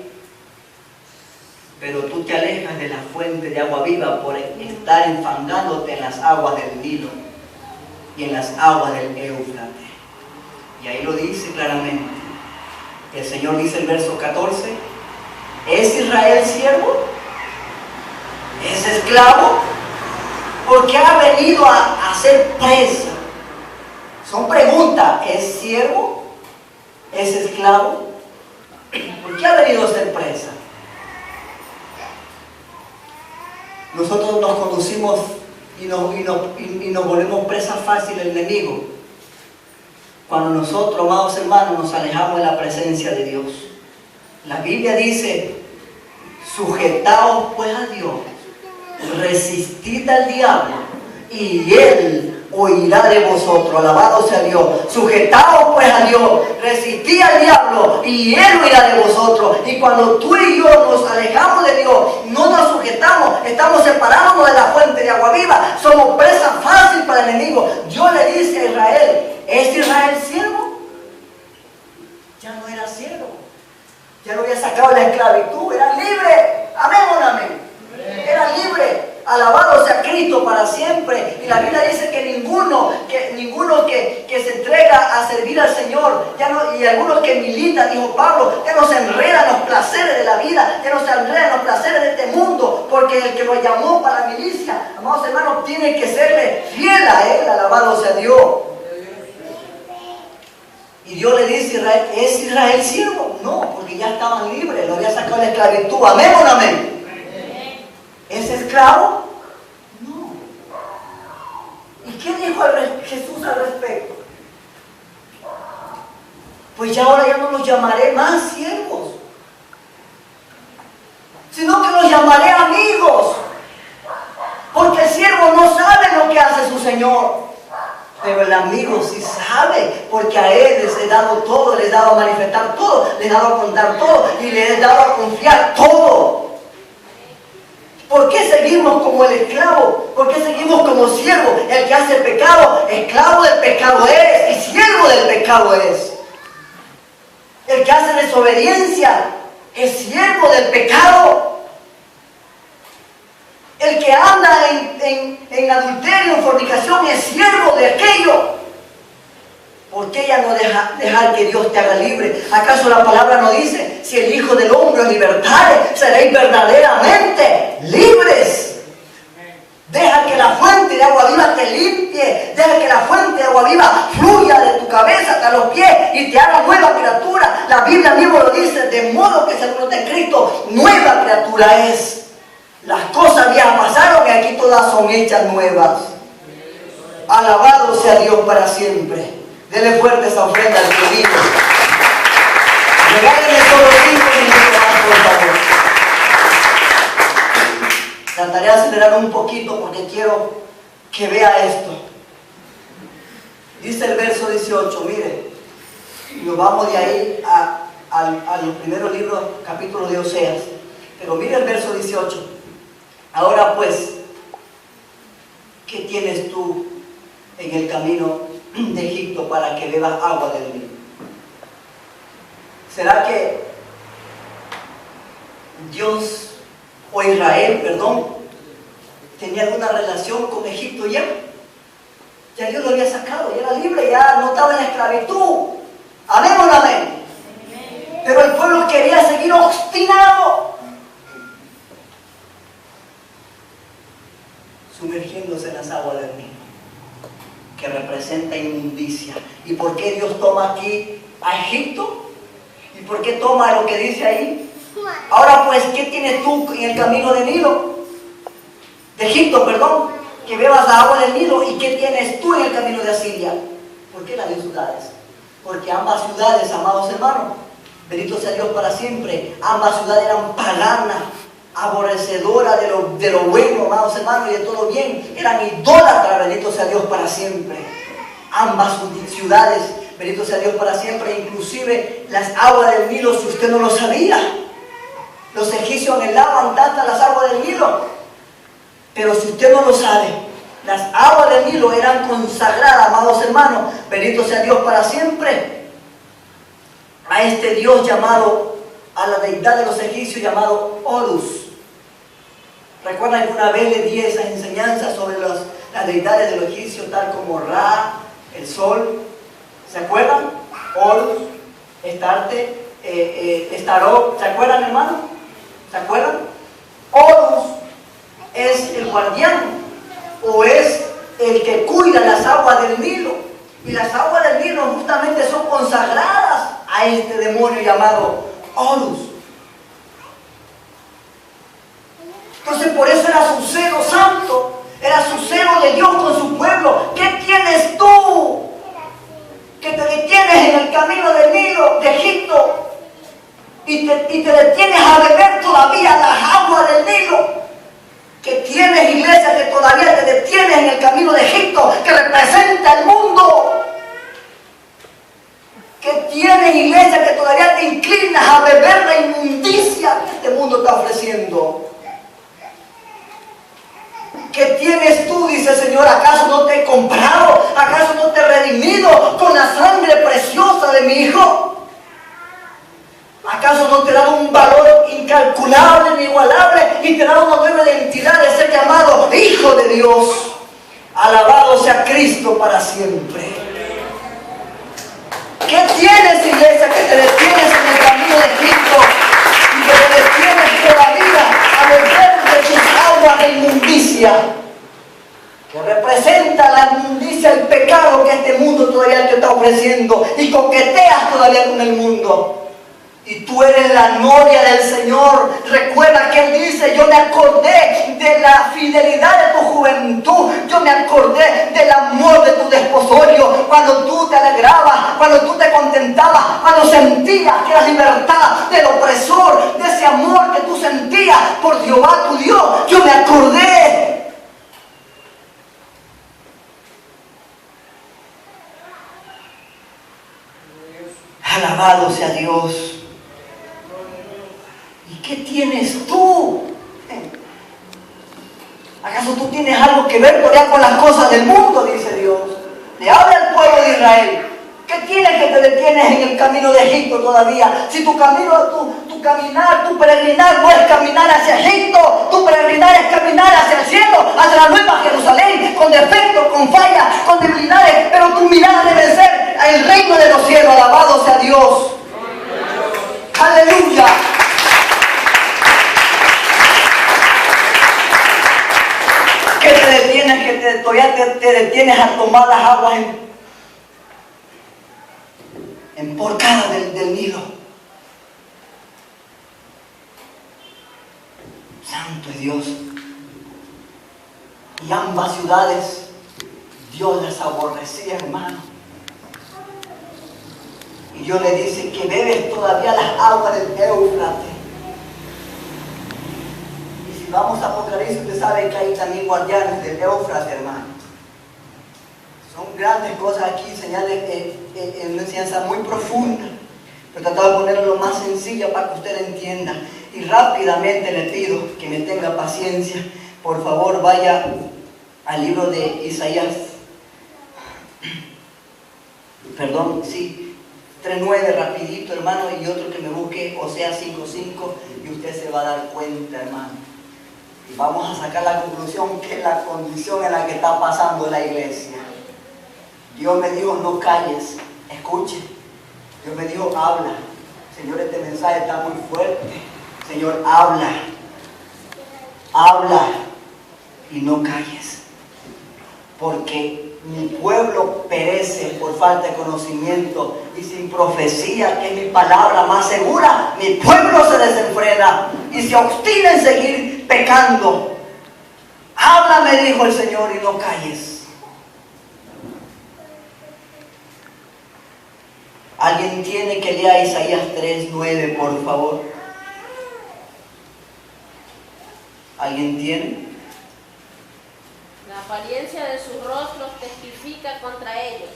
Pero tú te alejas de la fuente de agua viva por estar enfangándote en las aguas del Nilo y en las aguas del Éufrates. Y ahí lo dice claramente. El Señor dice el verso 14, ¿es Israel siervo? ¿Es esclavo? Porque ha venido a ser presa. Son preguntas, ¿es siervo? ¿Es esclavo? ¿Por qué ha venido a ser presa? Nosotros nos conducimos y nos volvemos presa fácil del enemigo cuando nosotros, amados hermanos, nos alejamos de la presencia de Dios. La Biblia dice, sujetaos pues a Dios, resistid al diablo y él huirá de vosotros. Alabado sea Dios. Sujetaos pues a Dios, resistid al diablo y él huirá de vosotros. Y cuando tú y yo nos alejamos de Dios, no nos sujetamos, estamos separándonos de la fuente de agua viva, somos presa fácil para el enemigo. Dios le dice a Israel, ¿es Israel siervo? Ya no era siervo, ya lo había sacado de la esclavitud, era libre. Amén o no amén. Era libre. Alabado sea Cristo para siempre. Y la Biblia dice que ninguno que se entrega a servir al Señor, y algunos que militan, dijo Pablo, ya no se enredan en los placeres de la vida, ya no se enredan en los placeres de este mundo, porque el que lo llamó para la milicia, amados hermanos, tiene que serle fiel a él. Alabado sea Dios. Y Dios le dice a Israel, ¿es Israel siervo? No, porque ya estaban libres, lo había sacado de la esclavitud. ¿Amén o no amén? ¿Es esclavo? No. ¿Y qué dijo Jesús al respecto? Pues ya ahora ya no los llamaré más siervos, sino que los llamaré amigos, porque el siervo no sabe lo que hace su Señor. Pero el amigo sí sabe, porque a él les he dado todo, les he dado a manifestar todo, les he dado a contar todo y les he dado a confiar todo. ¿Por qué seguimos como el esclavo? ¿Por qué seguimos como siervo? El que hace pecado, esclavo del pecado es y siervo del pecado es. El que hace desobediencia es siervo del pecado. El que anda en adulterio, en fornicación, es siervo de aquello. ¿Por qué ya no dejar que Dios te haga libre? ¿Acaso la palabra no dice, si el Hijo del Hombre os libertare, seréis verdaderamente libres? Deja que la fuente de agua viva te limpie. Deja que la fuente de agua viva fluya de tu cabeza hasta los pies y te haga nueva criatura. La Biblia mismo lo dice, de modo que según está escrito, nueva criatura es. Las cosas viejas pasaron y aquí todas son hechas nuevas. Alabado sea Dios para siempre. Dele fuerte esa ofrenda al que vive. Regálenme solo 5 minutos más, por favor. Trataré de acelerar un poquito porque quiero que vea esto. Dice el verso 18, mire, nos vamos de ahí a los primeros libros, capítulos de Oseas. Pero mire el verso 18. Ahora pues, ¿qué tienes tú en el camino de Egipto para que bebas agua del Nilo? ¿Será que Dios, o Israel, perdón, tenía alguna relación con Egipto ya? Ya Dios lo había sacado, ya era libre, ya no estaba en esclavitud. Amén o no amén. Pero el pueblo quería seguir obstinado, sumergiéndose en las aguas del Nilo, que representa inmundicia. ¿Y por qué Dios toma aquí a Egipto? ¿Y por qué toma lo que dice ahí? Ahora pues, ¿qué tienes tú en el camino de Nilo? De Egipto, perdón, que bebas la agua del Nilo. ¿Y qué tienes tú en el camino de Asiria? ¿Por qué las 10 ciudades? Porque ambas ciudades, amados hermanos, bendito sea Dios para siempre, ambas ciudades eran paganas, aborrecedoras de lo bueno, amados hermanos, y de todo bien. Eran idólatras, bendito sea Dios para siempre. Ambas ciudades, bendito sea Dios para siempre, inclusive las aguas del Nilo, si usted no lo sabía. Los egipcios anhelaban tanto las aguas del Nilo. Pero si usted no lo sabe, las aguas del Nilo eran consagradas, amados hermanos, bendito sea Dios para siempre, a este Dios llamado, a la deidad de los egipcios llamado Horus. ¿Recuerdan que una vez le di esas enseñanzas sobre las deidades de los egipcios, tal como Ra, el sol? ¿Se acuerdan? Horus, Estarte, Estaró. ¿Se acuerdan, hermano? ¿Se acuerdan? Horus es el guardián, o es el que cuida las aguas del Nilo. Y las aguas del Nilo justamente son consagradas a este demonio llamado Horus. Entonces por eso era su celo santo, era su celo de Dios con su pueblo. ¿Qué tienes tú que te detienes en el camino del Nilo, de Egipto, y te detienes a beber todavía las aguas del Nilo? Que tienes, iglesia, que todavía te detienes en el camino de Egipto, que representa el mundo. Que tienes, iglesia, que todavía te inclinas a beber la inmundicia que este mundo está ofreciendo. ¿Qué tienes tú? Dice el Señor. ¿Acaso no te he comprado? ¿Acaso no te he redimido con la sangre preciosa de mi Hijo? ¿Acaso no te he dado un valor incalculable, inigualable, y te he dado una nueva identidad de ser llamado Hijo de Dios? Alabado sea Cristo para siempre. ¿Qué tienes, iglesia, que te detienes en el camino de Cristo y que te detienes todavía a beber de tus aguas de inmundicia? Que representa la inmundicia, el pecado que este mundo todavía te está ofreciendo, y coqueteas todavía con el mundo. Y tú eres la novia del Señor. Recuerda que Él dice: yo me acordé de la fidelidad de tu juventud, yo me acordé del amor de tu desposorio, cuando tú te alegrabas, cuando tú te contentabas, cuando sentías que la libertad del opresor, de ese amor que tú sentías por Jehová tu Dios. Yo me acordé. Alabado sea Dios. ¿Y qué tienes tú? ¿Acaso tú tienes algo que ver todavía con las cosas del mundo? Dice Dios. Le habla al pueblo de Israel. ¿Qué tienes que te detienes en el camino de Egipto todavía? Si tu camino, tu caminar, tu peregrinar no es caminar hacia Egipto, tu peregrinar es caminar hacia el cielo, hacia la nueva Jerusalén, con defectos, con fallas, con debilidades, pero tu mirada debe ser al reino de los cielos. Alabado sea Dios. Aleluya. Que te detienes, que todavía te detienes a tomar las aguas emporcadas del Nilo. Santo es Dios. Y ambas ciudades Dios las aborrecía, hermano. Y Dios le dice que bebes todavía las aguas del Éufrates. Y si vamos a Apocalipsis, usted sabe que hay también guardianes del Éufrates, hermano. Son grandes cosas aquí, señales en una enseñanza muy profunda. Pero he tratado de ponerlo lo más sencilla para que usted entienda. Y rápidamente le pido que me tenga paciencia. Por favor, vaya al libro de Isaías. Perdón, sí. 3:9, rapidito, hermano. Y otro que me busque, Oseas 5:5. Y usted se va a dar cuenta, hermano. Y vamos a sacar la conclusión que es la condición en la que está pasando la iglesia. Dios me dijo, no calles, escuche. Dios me dijo, habla. Señor, este mensaje está muy fuerte. Señor, habla. Habla y no calles. Porque mi pueblo perece por falta de conocimiento y sin profecía, que es mi palabra más segura, mi pueblo se desenfrena y se obstina en seguir pecando. Habla, me dijo el Señor, y no calles. Alguien tiene que leer Isaías 3:9, por favor. ¿Alguien tiene? La apariencia de sus rostros testifica contra ellos,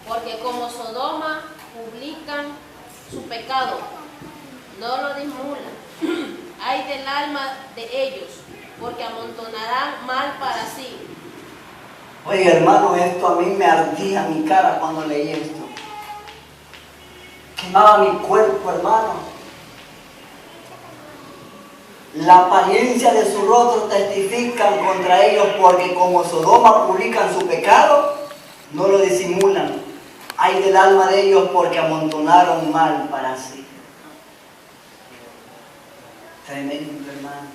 porque como Sodoma publican su pecado, no lo disimulan. Ay del alma de ellos, porque amontonarán mal para sí. Oye, hermano, esto a mí me ardía mi cara cuando leí esto. Quemaba mi cuerpo, hermano. La apariencia de su rostro testifican contra ellos, porque como Sodoma publican su pecado, no lo disimulan. Ay del alma de ellos, porque amontonaron mal para sí. Tremendo, hermano.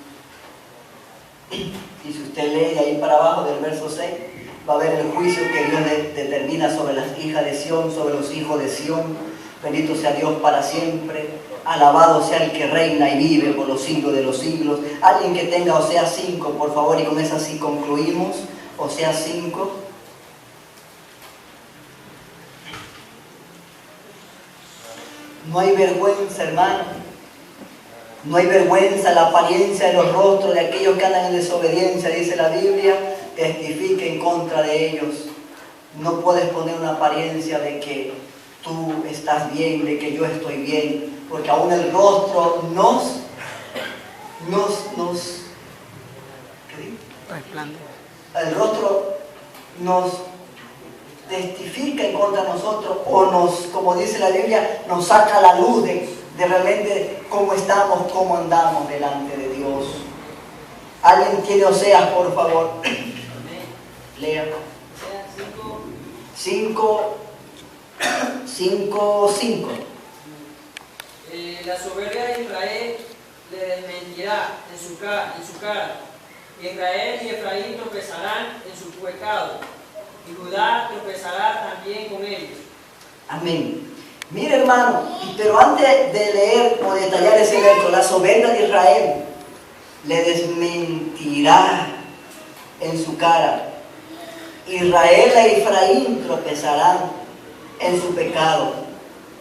Y si usted lee de ahí para abajo del verso 6, va a ver el juicio que Dios determina sobre las hijas de Sión, sobre los hijos de Sión. Bendito sea Dios para siempre. Alabado sea el que reina y vive por los siglos de los siglos. Alguien que tenga Oseas 5, por favor, y con esa sí concluimos. Oseas 5. No hay vergüenza, hermano. No hay vergüenza. La apariencia de los rostros de aquellos que andan en desobediencia, dice la Biblia, testifica en contra de ellos. No puedes poner una apariencia de que tú estás bien, de que yo estoy bien, porque aún el rostro el rostro nos testifica en contra de nosotros, o nos, como dice la Biblia, nos saca a la luz de realmente cómo estamos, cómo andamos delante de Dios. ¿Alguien tiene Oseas, por favor? Lea. 5:5. La soberbia de Israel le desmentirá en su cara. Israel y Efraín tropezarán en su pecado, y Judá tropezará también con ellos. Amén. Mire, hermano, pero antes de leer o detallar ese verso, la soberbia de Israel le desmentirá en su cara. Israel e Efraín tropezarán en su pecado,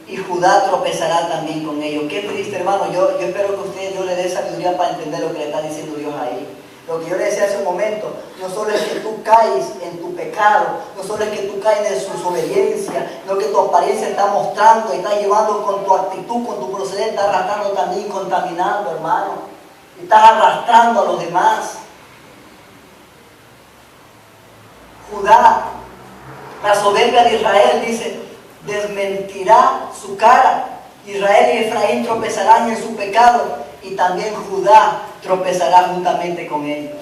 y Judá tropezará también con ellos. Qué triste, hermano. Yo espero que usted, Dios le dé sabiduría para entender lo que le está diciendo Dios ahí. Lo que yo le decía hace un momento, no solo es que tú caes en tu pecado, no solo es que tú caes en su desobediencia, no que tu apariencia está mostrando, está llevando con tu actitud, con tu proceder, está arrastrando también, contaminando, hermano. Estás arrastrando a los demás. Judá, la soberbia de Israel, dice, desmentirá su cara. Israel y Efraín tropezarán en su pecado y también Judá tropezará juntamente con ellos.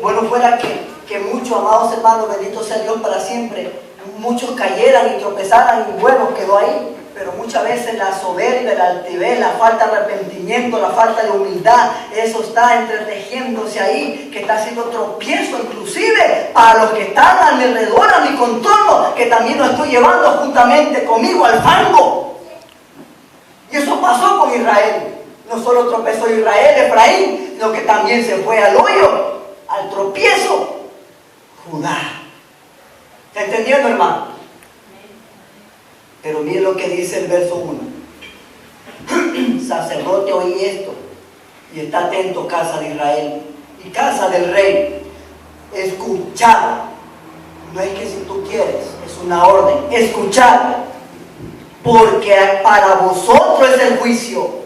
Bueno fuera que muchos, amados hermanos, bendito sea Dios para siempre, muchos cayeran y tropezaran y bueno, quedó ahí. Pero muchas veces la soberbia, la altivez, la falta de arrepentimiento, la falta de humildad, eso está entretejiéndose ahí, que está haciendo tropiezo inclusive para los que están a mi alrededor, a mi contorno, que también lo estoy llevando juntamente conmigo al fango. Y eso pasó con Israel. No solo tropezó Israel, Efraín, sino que también se fue al hoyo, al tropiezo, Judá. ¿Está entendiendo, hermano? Pero miren lo que dice el verso 1. Sacerdote, oí esto, y está atento, casa de Israel, y casa del rey. Escuchad. No es que si tú quieres, es una orden. Escuchad, porque para vosotros es el juicio.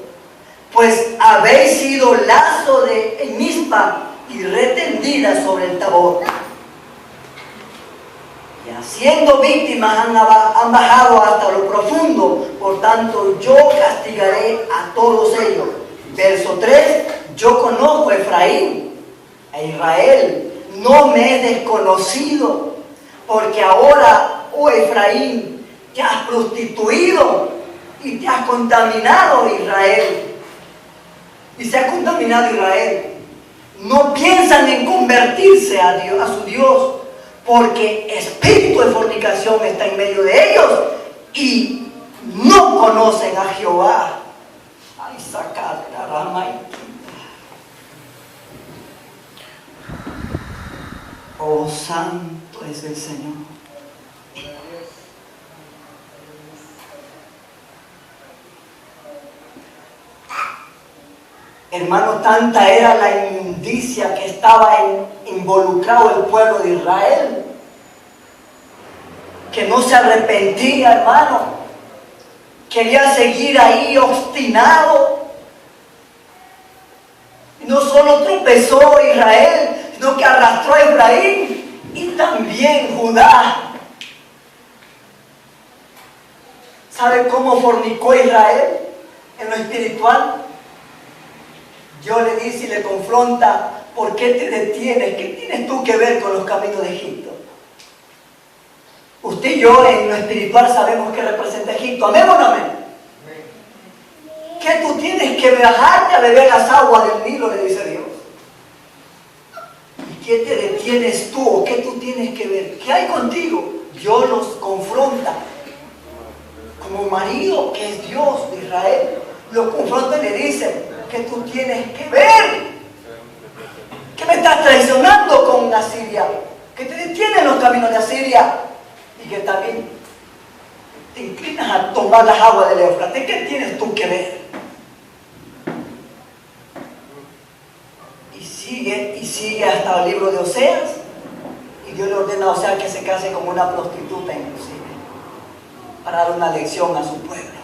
Pues habéis sido lazo de Mizpa y retendida sobre el Tabor. Y haciendo víctimas han bajado hasta lo profundo. Por tanto, yo castigaré a todos ellos. Verso 3. Yo conozco a Efraín, a Israel. No me he desconocido. Porque ahora, oh Efraín, te has prostituido y te has contaminado, Israel. Y se ha contaminado Israel. No piensan en convertirse a Dios, a su Dios, porque espíritu de fornicación está en medio de ellos y no conocen a Jehová. Ay, sacar la rama y oh, santo es el Señor. Hermano, tanta era la inmundicia que estaba involucrado el pueblo de Israel, que no se arrepentía, hermano. Quería seguir ahí obstinado. Y no solo tropezó Israel, sino que arrastró a Efraín y también Judá. ¿Sabe cómo fornicó Israel en lo espiritual? Dios le dice y le confronta, ¿por qué te detienes? ¿Qué tienes tú que ver con los caminos de Egipto? Usted y yo en lo espiritual sabemos que representa Egipto. ¿Amén o no amén? ¿Qué tú tienes que bajarte a beber las aguas del Nilo? Le dice Dios. ¿Y qué te detienes tú o qué tú tienes que ver? ¿Qué hay contigo? Dios los confronta. Como marido que es Dios de Israel, lo confronta y le dice, que tú tienes que ver, que me estás traicionando con Asiria, que te detienen los caminos de Asiria y que también te inclinas a tomar las aguas del Éufrates. ¿Qué tienes tú que ver? Y sigue hasta el libro de Oseas y Dios le ordena a Oseas que se case con una prostituta inclusive para dar una lección a su pueblo.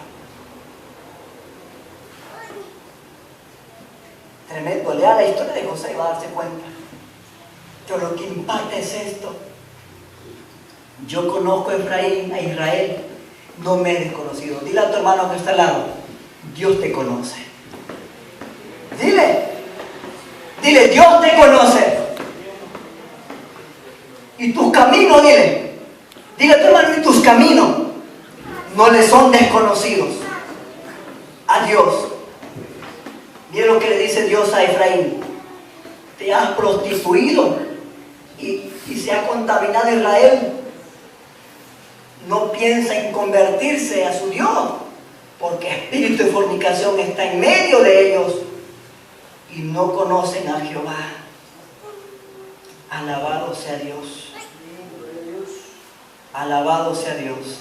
Tremendo, lea la historia de José y va a darse cuenta. Pero lo que impacta es esto. Yo conozco a Efraín, a Israel, no me he desconocido. Dile a tu hermano que está al lado, Dios te conoce. Dile, Dios te conoce. Y tus caminos, dile a tu hermano, y tus caminos no le son desconocidos a Dios. Mira lo que le dice Dios a Efraín. Te has prostituido y se ha contaminado Israel. No piensa en convertirse a su Dios, porque espíritu de fornicación está en medio de ellos y no conocen a Jehová. Alabado sea Dios. Alabado sea Dios.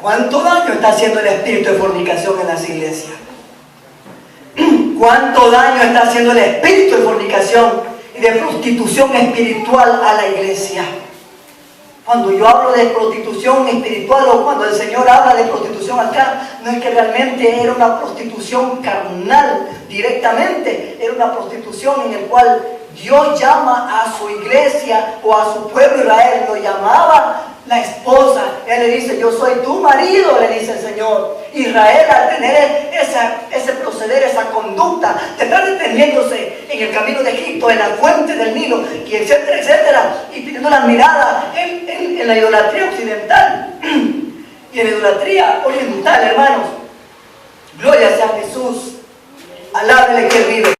¿Cuánto daño está haciendo el espíritu de fornicación en las iglesias? ¿Cuánto daño está haciendo el espíritu de fornicación y de prostitución espiritual a la iglesia? Cuando yo hablo de prostitución espiritual o cuando el Señor habla de prostitución acá, no es que realmente era una prostitución carnal directamente, era una prostitución en la cual Dios llama a su iglesia o a su pueblo Israel, lo llamaba la esposa. Él le dice, yo soy tu marido, le dice el Señor. Israel, al tener ese proceder, esa conducta de estar deteniéndose en el camino de Egipto, en la fuente del Nilo, y etcétera, etcétera, y teniendo la mirada en la idolatría occidental y en la idolatría oriental, hermanos. Gloria sea a Jesús. Alábele que vive.